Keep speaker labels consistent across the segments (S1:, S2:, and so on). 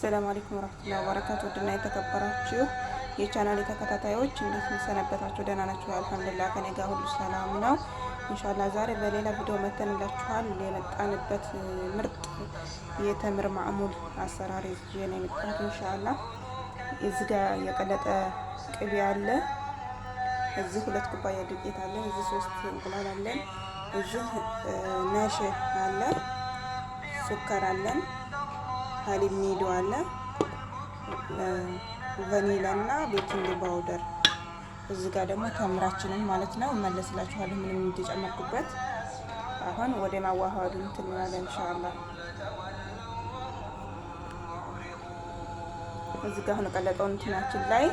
S1: አሰላሙ አለይኩም ወራህመቱላሂ ወበረካቱ። ውድና የተከበራችሁ የቻናሌ ተከታታዮች እንዴት ሰነበታችሁ? ደህና ናችሁ? አልሐምዱሊላህ ከኔ ጋር ሁሉ ሰላም ነው። ኢንሻአላህ ዛሬ በሌላ ቪዲዮ መተንላችኋል። የመጣንበት ምርጥ የተምር ማዕሙል አሰራር ይዤ ነው የመጣሁት። ኢንሻአላህ እዚህ ጋር የቀለጠ ቅቤ አለ፣ እዚህ 2 ኩባያ ዱቄት አለ፣ እዚህ 3 እንቁላል አለን፣ እዚህ ነሽ አለ፣ ሱከር አለን፣ ሀሊብ ኒዶ አለ፣ ቫኒላ እና ቤኪንግ ፓውደር። እዚህ ጋር ደግሞ ተምራችንን ማለት ነው እመለስላችኋለሁ ምንም እንደጨመርኩበት። አሁን ወደ ማዋሃዱ እንላለን ኢንሻአላህ። እዚህ ጋር አሁን ቀለጠው እንትናችን ላይ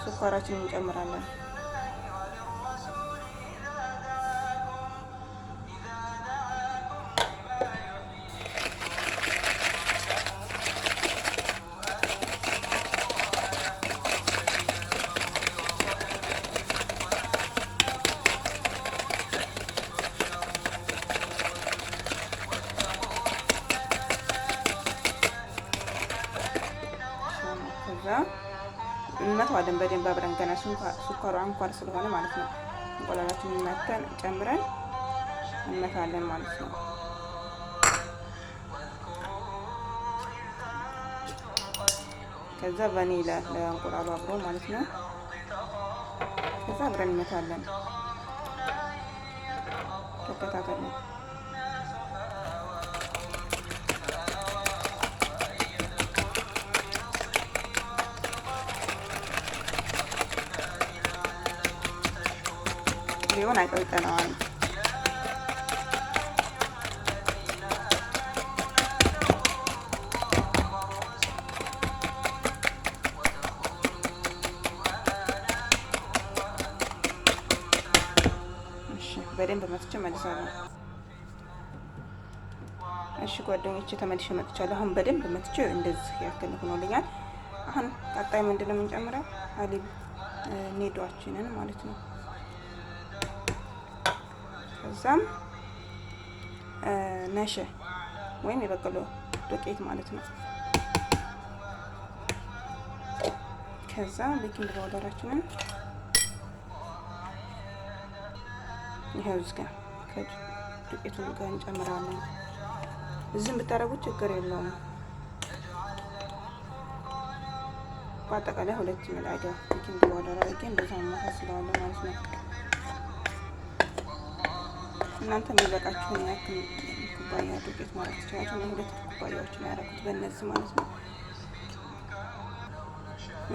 S1: ሱካራችንን እንጨምራለን። እንመታዋለን በደንብ አብረን ገና ሱካሩ አንኳር ስለሆነ ማለት ነው። እንቁላላችንን መተን ጨምረን እንመታለን ማለት ነው። ከዛ ቫኒላ ለእንቁላሉ አብሮ ማለት ነው። ከዛ አብረን እንመታለን። ተከታተሉ። ሊሆን አይቀልጠናል። በደንብ መጥቼ መልሳለሁ። እሺ ጓደኞቼ ተመልሼ መጥቻለሁ። አሁን በደንብ መጥቼ እንደዚህ ያክል ሆኖልኛል። አሁን ቀጣይ ምንድነው የምንጨምረው? ሀሊብ ኒዶአችንን ማለት ነው። ከዛም ነሸ ወይም የበቆሎ ዱቄት ማለት ነው። ከዛ ቤኪንግ ፓውደራችንን ይሄው እዚህ ጋር ከዱቄቱ ጋር እንጨምራለን። እዚህም ብታረጉት ችግር የለውም። በአጠቃላይ 2 ሚላጋ ቤኪንግ ፓውደር አድርጌ እንደዛ ማሳስለዋለሁ ማለት ነው። እናንተ የሚበቃችሁን ያክል ኩባያ ዱቄት ማለት ትችላላችሁ። እኔ 2 ኩባያዎች ነው ያደረኩት በእነዚህ ማለት ነው።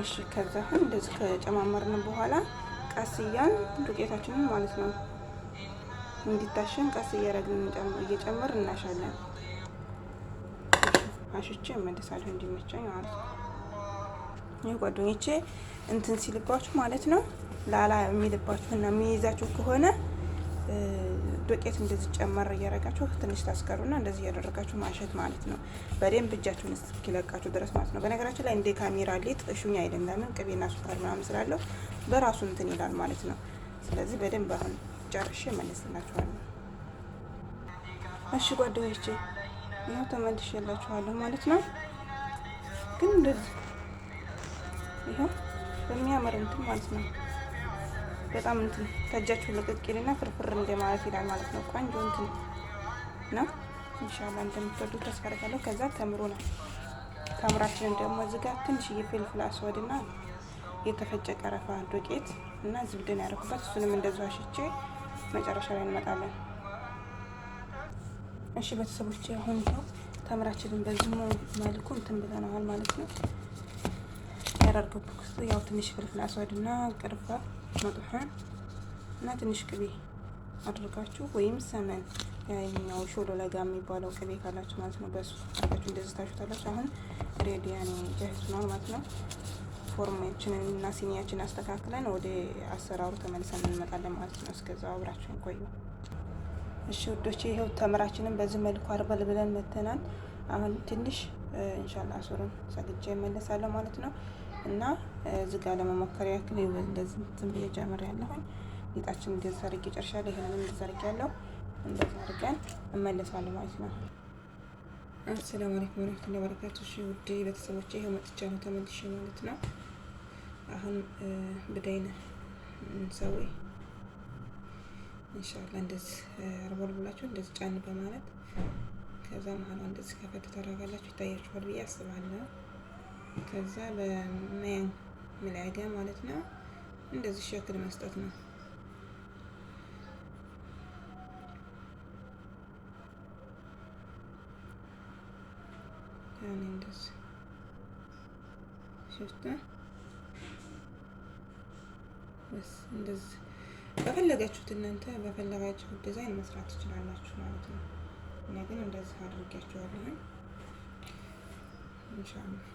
S1: እሺ ከዛ እንደዚህ ከጨማመርን በኋላ ቀስ እያን ዱቄታችንን ማለት ነው እንዲታሸን ቀስ እያደረግን እየጨመር እናሻለን። አሽቼ እመለሳለሁ እንዲመቸኝ ማለት ነው። ይሄ ጓደኞቼ እንትን ሲልባችሁ ማለት ነው ላላ የሚልባችሁና የሚይዛችሁ ከሆነ ዱቄት እንደዚህ ጨመር እያደረጋችሁ ትንሽ ታስቀሩና እንደዚህ እያደረጋችሁ ማሸት ማለት ነው። በደንብ እጃችሁን እስኪለቃችሁ ድረስ ማለት ነው። በነገራችን ላይ እንደ ካሜራ ሊጥ እሹኛ አይደለም፣ ቅቤና ሱካር ምናምን ስላለው በራሱ እንትን ይላል ማለት ነው። ስለዚህ በደንብ አሁን ጨርሼ እመለስላችኋለሁ። እሺ ጓደኞቼ ይኸው ተመልሼላችኋለሁ ማለት ነው። ግን እንደዚህ ይኸው በሚያምር እንትን ማለት ነው በጣም እንትን ተጃችሁ ለቀቅ ይልና ፍርፍር እንደማለት ይላል ማለት ነው። ቆንጆ እንትን ነው። ኢንሻአላህ እንደምትወዱት ተስፋ አደርጋለሁ። ከዛ ተምሮ ነው ተምራችንን ደግሞ እዚህ ጋር ትንሽዬ ፍልፍል አስወድና የተፈጨ ቀረፋ ዱቄት እና ዝብድን ያደረኩበት እሱንም እንደዛው አሽቼ መጨረሻ ላይ እንመጣለን። እሺ ቤተሰቦቼ አሁን ነው ተምራችንን በዚህ መልኩ እንትን ብለናል ማለት ነው። ያደርገው ያው ትንሽ ፍልፍል አስወድና ቀረፋ መጥፋን እና ትንሽ ቅቤ አድርጋችሁ ወይም ሰመን ያኛው ሾሎ ለጋ የሚባለው ቅቤ ካላችሁ ማለት ነው በሱ አድርጋችሁ እንደዚህ ታሹታላችሁ። አሁን ሬዲ ያኔ ጀህዝ ነው ማለት ነው። ፎርማችንን እና ሲኒያችንን አስተካክለን ወደ አሰራሩ ተመልሰን እንመጣለን ማለት ነው። እስከዛው አብራችሁን ቆዩ። እሺ ውዶቼ ይሄው ተምራችንን በዚህ መልኩ አርበል ብለን መተናል። አሁን ትንሽ ኢንሻአላህ አሱርን ሰግጄ እመለሳለሁ ማለት ነው። እና እዚህ ጋር ለመሞከር ያክል እንደዚህ ዝም ብዬ ጀምሬያለሁ። ሊጣችን እንደዛ አድርጌ ጨርሻለሁ። ይሄንን እንደዛ አድርጌያለሁ። እንደዛ አድርገን እመለሳለሁ ማለት ነው። አሰላሙ አለይኩም ወራህመቱላሂ ወበረካቱህ። እሺ ውድ ቤተሰቦቼ ይሄው መጥቻለሁ ተመልሼ ማለት ነው። አሁን ብዳይነ እንሰዊ ኢንሻአላህ እንደዚህ አርቦል ብላችሁ እንደዚህ ጫን በማለት ከዛ መሀል እንደዚህ ከፈት ታደርጋላችሁ። ይታያችኋል ብዬ አስባለሁ። ከዛ በመላጋ ማለት ነው እንደዚህ ሸክል መስጠት ነው። يعني እንደዚህ ሽፍታ በስ እንደዚህ በፈለጋችሁት እናንተ በፈለጋችሁት ዲዛይን መስራት ትችላላችሁ ማለት ነው። እኔ ግን እንደዚህ አድርጌያችኋለሁ ኢንሻአላህ።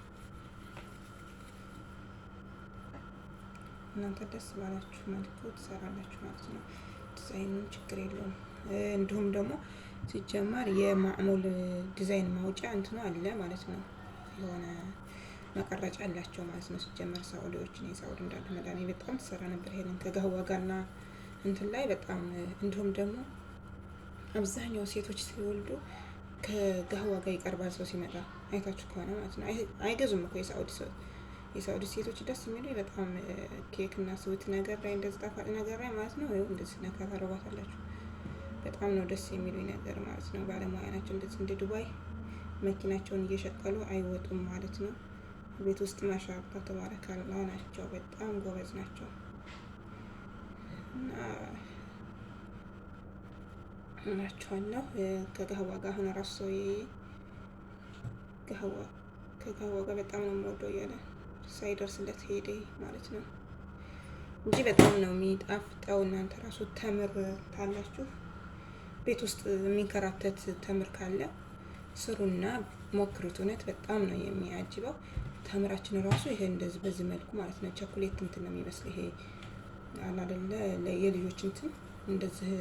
S1: እናንተ ደስ ባላችሁ መልኩ ትሰራላችሁ ማለት ነው። ዲዛይኑ ችግር የለውም። እንዲሁም ደግሞ ሲጀመር የማዕሙል ዲዛይን ማውጫ እንትኑ አለ ማለት ነው። የሆነ መቀረጫ አላቸው ማለት ነው። ሲጀመር ሳኡዲዎች ነው ሳኡዲ እንዳለ መዳኔ በጣም ትሰራ ነበር ይሄንን ከጋህዋ ጋርና እንትን ላይ በጣም እንዲሁም ደግሞ አብዛኛው ሴቶች ሲወልዱ ከጋህዋ ጋር ይቀርባል ሰው ሲመጣ አይታችሁ ከሆነ ማለት ነው። አይገዙም እኮ የሳኡዲ ሴቶች ደስ የሚሉ በጣም ኬክ እና ስዊት ነገር ላይ እንደዚህ ጣፋጭ ነገር ላይ ማለት ነው። እንደዚህ ነካ ታረጓታላችሁ። በጣም ነው ደስ የሚሉኝ ነገር ማለት ነው። ባለሙያ ናቸው። እንደዚህ እንደ ዱባይ መኪናቸውን እየሸቀሉ አይወጡም ማለት ነው። ቤት ውስጥ ማሻአላህ ተባረካላህ ናቸው። በጣም ጎበዝ ናቸው እና እላችኋለሁ። ከጋህዋ ጋር አሁን ራሱ ከጋህዋ ጋር በጣም ነው የምወደው እያለ ሳይደርስለት ሄደ ማለት ነው እንጂ በጣም ነው የሚጣፍጠው። እናንተ ራሱ ተምር ታላችሁ ቤት ውስጥ የሚንከራተት ተምር ካለ ስሩና ሞክሩት። እውነት በጣም ነው የሚያጅበው። ተምራችን ራሱ ይሄ እንደዚህ በዚህ መልኩ ማለት ነው ቸኮሌት እንትን ነው የሚመስለው። ይሄ አይደለ የልጆች እንትን እንደዚህ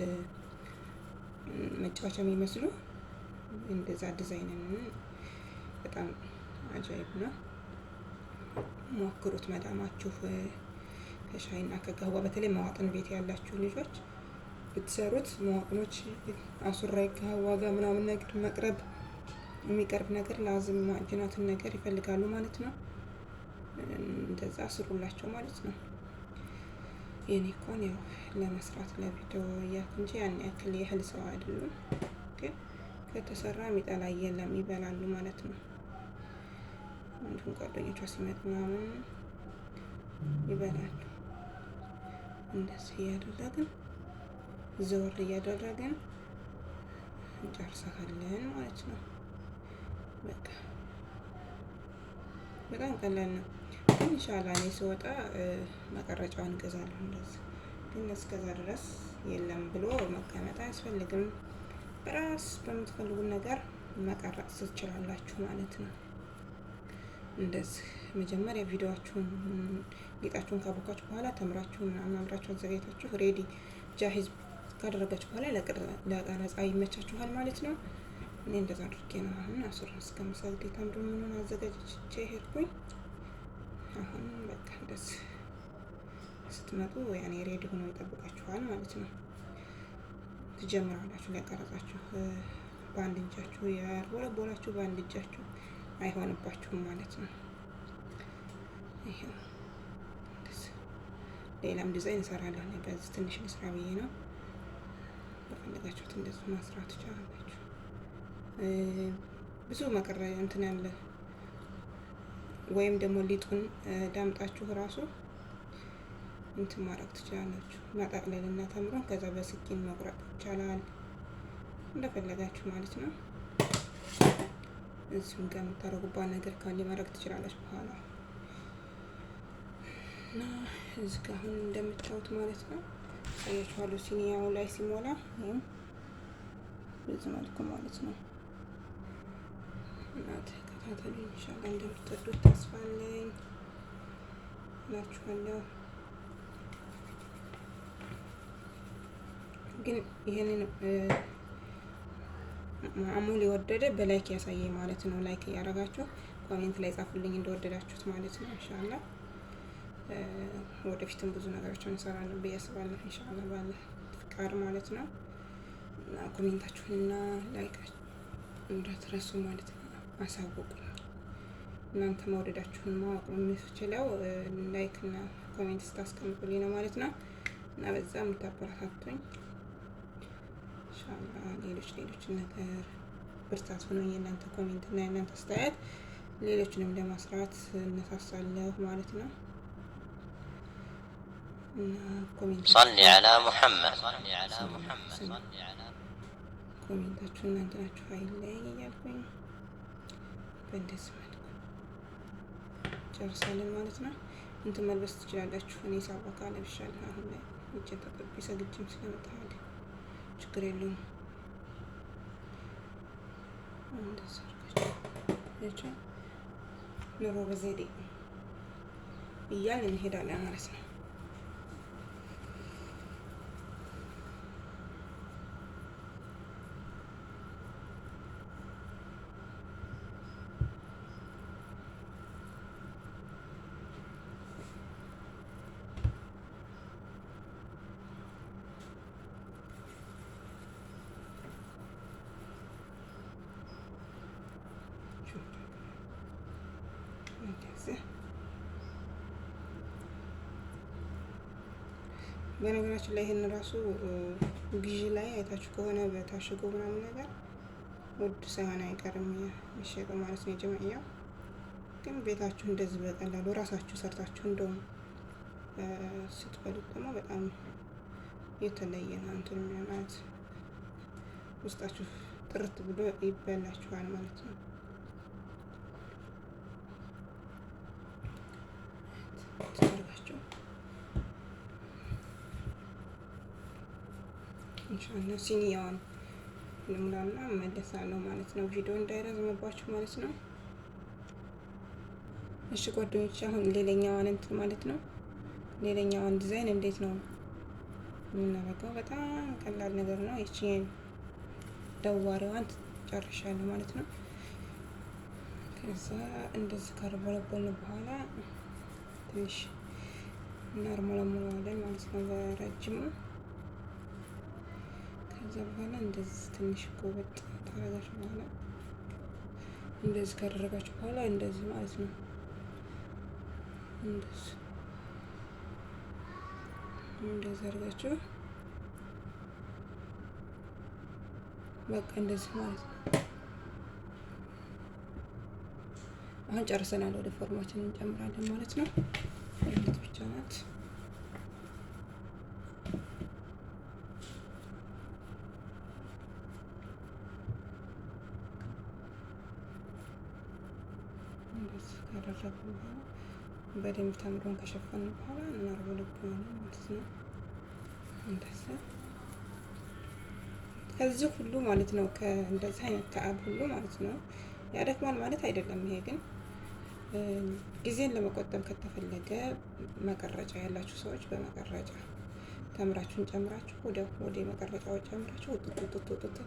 S1: መጫወቻ የሚመስሉ እንደዛ ዲዛይንን በጣም አጃይብ ነው። ሞክሩት መዳማችሁ ከሻይና ከጋህዋ በተለይ መዋጥን ቤት ያላችሁ ልጆች ብትሰሩት መዋቅኖች አሱራይ ጋህዋ ጋር ምናምን ነገር መቅረብ የሚቀርብ ነገር ላዝም ማዕጅናትን ነገር ይፈልጋሉ ማለት ነው። እንደዛ ስሩላቸው ማለት ነው። የኔ እንኳን ያው ለመስራት ለቪዲዮ እያልኩ እንጂ ያን ያክል የህል ሰው አይደሉም። ግን ከተሰራ የሚጠላ የለም ይበላሉ ማለት ነው። እንዲሁም ጓደኞቿ ሲመጡ ምናምን ይበላሉ። እንደዚህ እያደረግን ዘወር እያደረግን እንጨርሳለን ማለት ነው። በቃ በጣም ቀላል ነው። ግን ኢንሻአላህ እኔ ስወጣ መቀረጫውን እንገዛለሁ እንደዚህ። ግን እስከዛ ድረስ የለም ብሎ መቀመጥ አያስፈልግም። በራስ በምትፈልጉት ነገር መቀረጽ ትችላላችሁ ማለት ነው። እንደዚህ መጀመሪያ ቪዲዮአችሁን ጌጣችሁን ካቦካችሁ በኋላ ተምራችሁን ምናምን አብራችሁ አዘጋጅታችሁ ሬዲ ጃሂዝ ካደረጋችሁ በኋላ ለቀረጻ ይመቻችኋል ማለት ነው። እኔ እንደዛ አድርጌ ነው አሁን አሱር እስከምሰግድ ተምሩ ምኑን አዘጋጅቼ ሄድኩኝ። አሁን በቃ እንደዚህ ስትመጡ ያኔ ሬዲ ሆኖ ይጠብቃችኋል ማለት ነው። ትጀምራላችሁ ለቀረጻችሁ በአንድ እጃችሁ ያልቦለቦላችሁ በአንድ እጃችሁ አይሆንባችሁም ማለት ነው። ይሄው ሌላም ዲዛይን እሰራለሁ። በዚህ ትንሽ ልስራ ብዬ ነው። በፈለጋችሁት እንደዚህ መስራት ትችላላችሁ። ብዙ መቀረ እንትን ያለ ወይም ደግሞ ሊጡን ዳምጣችሁ ራሱ እንትን ማድረግ ትችላላችሁ። ማጠቅለልና ተምሮን ከዛ በስኪን መቁረጥ ይቻላል። እንደፈለጋችሁ ማለት ነው። እዚሁም ጋር የምታረጉባት ነገር ካለ ማድረግ ትችላላችሁ በኋላ እና እዚህ ጋር አሁን እንደምታዩት ማለት ነው አያችኋለሁ። ሲኒያው ላይ ሲሞላ በዚህ መልኩ ማለት ነው። እና ተከታተሉ ኢንሻአላህ እንደምትወዱት ተስፋ አለኝ እላችኋለሁ። ግን ይሄንን ማዕሙል የወደደ በላይክ ያሳየኝ ማለት ነው። ላይክ እያደረጋችሁ ኮሜንት ላይ ጻፉልኝ እንደወደዳችሁት ማለት ነው። ኢንሻአላህ ወደፊትም ብዙ ነገሮችን እንሰራለን ብዬ አስባለሁ ኢንሻአላህ ባለ ፍቃድ ማለት ነው። ኮሜንታችሁንና እንዳትረሱ ማለት ነው። አሳውቁኝ። እናንተ መውደዳችሁን ማወቅ የምትችለው ላይክ እና ኮሜንት ስታስቀምጡልኝ ነው ማለት ነው። እና በዛ የምታበረታቱኝ ኢንሻአላህ ሌሎች ነገር ብርታት ሆኖ የእናንተ ኮሜንት እና የእናንተ አስተያየት ሌሎችንም ለማስራት እነሳሳለሁ ማለት ነው።
S2: صل على محمد
S1: ኮሜንታችሁ እናንተ ናችሁ አይለይ እያልኩኝ በእንደዚህ መልኩ ጨርሳለን ማለት ነው። እንትን መልበስ ትችላላችሁ። እኔ ሳባካ ለብሻለሁ። አሁን ላይ እጄን ተጠብቄ ሰግጄም ስለመጣሁ ችግር የለውም። እንደዚህ አድርጋችሁ ኑሮ በዘዴ እያልን እንሄዳለን ማለት ነው። በነገራችን ላይ ይሄን ራሱ ግዢ ላይ አይታችሁ ከሆነ በታሽጎ ምናምን ነገር ውድ ሳይሆን አይቀርም የሚሸጠው ማለት ነው። የጀመዕያው ግን ቤታችሁ እንደዚህ በቀላሉ ራሳችሁ ሰርታችሁ እንደውም ስትበሉት ደግሞ በጣም የተለየ ነው እንትን ማለት ውስጣችሁ ጥርት ብሎ ይበላችኋል ማለት ነው። ታርጋችሁ ኢንሻአላህ ሲኒያውን ልሙላና መለሳለሁ ማለት ነው። ቪዲዮ እንዳይረዝምባችሁ ማለት ነው። እሺ ጓደኞቼ አሁን ሌላኛዋን እንትን ማለት ነው። ሌላኛዋን ዲዛይን እንዴት ነው የምናደርገው? በጣም ቀላል ነገር ነው። ይቺን ደዋሪዋን ጨርሻለሁ ማለት ነው። ከዛ እንደዚህ ካርቦለቦልን በኋላ ትንሽ እናርሞለሙለዋለን ማለት ነው በረጅሙ። ከዛ በኋላ እንደዚህ ትንሽ ጎበጥ ታረጋችሁ በኋላ እንደዚህ ካደረጋችሁ በኋላ እንደዚህ ማለት ነው። እንደዚህ አድርጋችሁ በቃ እንደዚህ ማለት ነው። አሁን ጨርሰናል። ወደ ፎርማችን እንጨምራለን ማለት ነው። ይሄት ብቻ ናት። እንደዚህ ካደረግን በኋላ በደንብ ተምሮን ከሸፈን በኋላ እናርቦለብናለን ማለት ነው። እንደዚህ ከዚህ ሁሉ ማለት ነው። ከእንደዚህ አይነት ከአብ ሁሉ ማለት ነው ያደክማል ማለት አይደለም። ይሄ ግን ጊዜን ለመቆጠብ ከተፈለገ መቀረጫ ያላችሁ ሰዎች በመቀረጫ ተምራችሁን ጨምራችሁ ወደ መቀረጫው ጨምራችሁ ውጥጥ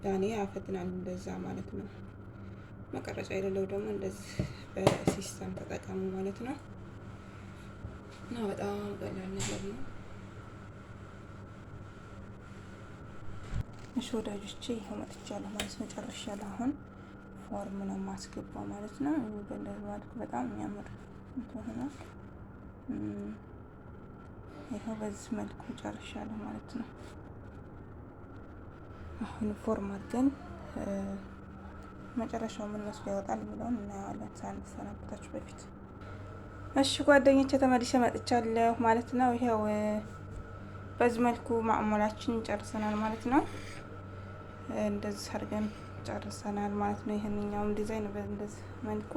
S1: ያኔ ያፈጥናል እንደዛ ማለት ነው። መቀረጫ የሌለው ደግሞ እንደዚህ በሲስተም ተጠቀሙ ማለት ነው። እና በጣም ቀላል ነገር ነው። እሺ ወዳጆቼ ይሄው መጥቻለሁ ማለት ነው። ጨርሻለሁ። አሁን ፎርም ነው ማስገባው ማለት ነው። በእንደዚህ ማለት በጣም የሚያምር ሆኗል። ይሄው በዚህ መልኩ ጨርሻለሁ ማለት ነው። አሁን ፎርም አድርገን መጨረሻው ምን መስሎ ያወጣል የሚለውን እናየዋለን ሳንሰናበታችሁ በፊት። እሺ ጓደኞቼ ተመልሼ መጥቻለሁ ማለት ነው። ይሄው በዚህ መልኩ ማዕሙላችን ጨርሰናል ማለት ነው። እንደዚህ አድርገን ጨርሰናል ማለት ነው። ይሄንኛውም ዲዛይን በእንደዚህ መልኩ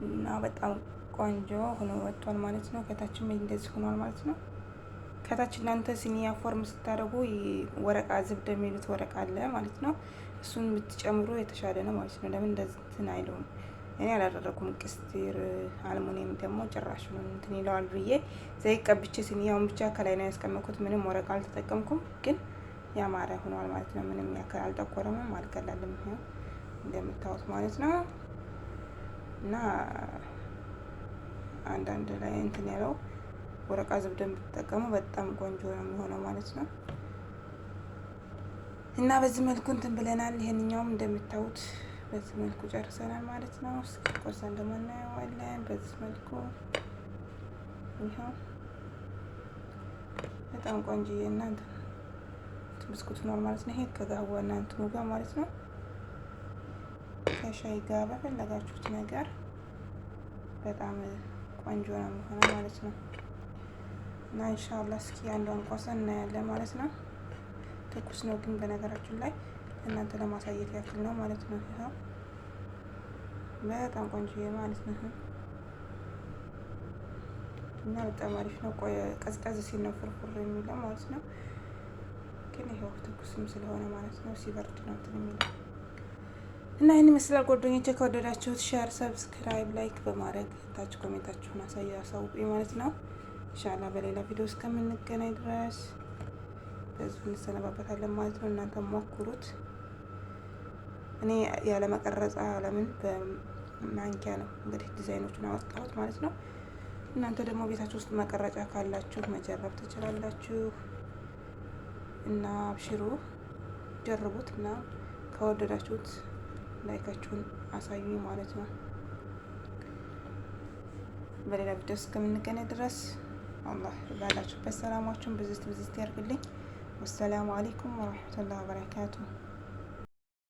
S1: እና በጣም ቆንጆ ሆኖ ወጥቷል ማለት ነው። ከታችም እንደዚህ ሆኗል ማለት ነው። ከታች እናንተ ሲኒያ ፎርም ስታደርጉ ወረቃ ዝብደ የሚሉት ወረቃ አለ ማለት ነው። እሱን ብትጨምሩ የተሻለ ነው ማለት ነው። ለምን እንደዚህ እንትን አይለውም። እኔ አላደረኩም። ቅስቲር አልሙኒየም ደግሞ ጭራሽ ነው እንትን ይለዋል ብዬ ዘይት ቀብቼ ሲኒያውን ብቻ ከላይ ነው ያስቀመጥኩት። ምንም ወረቃ አልተጠቀምኩም፣ ግን ያማረ ሆኗል ማለት ነው። ምንም ያክል አልጠቆረምም፣ አልቀላልም። ይሄው እንደምታዩት ማለት ነው። እና አንዳንድ ላይ እንትን ያለው ወረቃ ዝብደን ብትጠቀሙ በጣም ቆንጆ ነው የሚሆነው ማለት ነው። እና በዚህ መልኩ እንትን ብለናል። ይሄንኛውም እንደምታዩት በዚህ መልኩ ጨርሰናል ማለት ነው። እስኪ ቆርሰን ደግሞ እናየዋለን። በዚህ መልኩ ይኸው በጣም ቆንጆዬ እና ብስኩት ኖር ማለት ነው። ይሄ ከጋህዋና እንትኑ ጋር ማለት ነው። ከሻይ ጋር በፈለጋችሁት ነገር በጣም ቆንጆ ነው የሚሆነው ማለት ነው። እና ኢንሻአላህ እስኪ አንዷን ቆርሰን እናያለን ማለት ነው። ትኩስ ነው ግን በነገራችን ላይ እናንተ ለማሳየት ያክል ነው ማለት ነው። ይሄው በጣም ቆንጆዬ ማለት ነው። እና በጣም አሪፍ ነው። ቀዝቀዝ ሲል ነው ፍርፍር የሚለው ማለት ነው። ግን ይሄው ትኩስም ስለሆነ ማለት ነው ሲበርድ ነው እንትን የሚለው እና ይህን ይመስላል ጓደኞቼ። ከወደዳችሁት ሼር፣ ሰብስክራይብ፣ ላይክ በማድረግ ታች ኮሜንታችሁን አሳውቁኝ ማለት ነው። ኢንሻአላህ በሌላ ቪዲዮ እስከምንገናኝ ድረስ በዚሁ እንሰነባበታለን ማለት ነው። እናንተ ሞክሩት። እኔ ያለ መቀረጻ ለምን በማንኪያ ነው እንግዲህ ዲዛይኖቹን አወጣሁት ማለት ነው። እናንተ ደግሞ ቤታችሁ ውስጥ መቀረጫ ካላችሁ መጀረብ ትችላላችሁ እና አብሽሩ፣ ጀርቡት እና ከወደዳችሁት ላይካችሁን አሳዩኝ ማለት ነው። በሌላ ቪዲዮ እስከምንገናኝ ድረስ አላህ ባላችሁበት ሰላማችሁን ብዝት ያርግልኝ። ወሰላሙ አለይኩም ወራህመቱላሂ ወበረካቱሁ።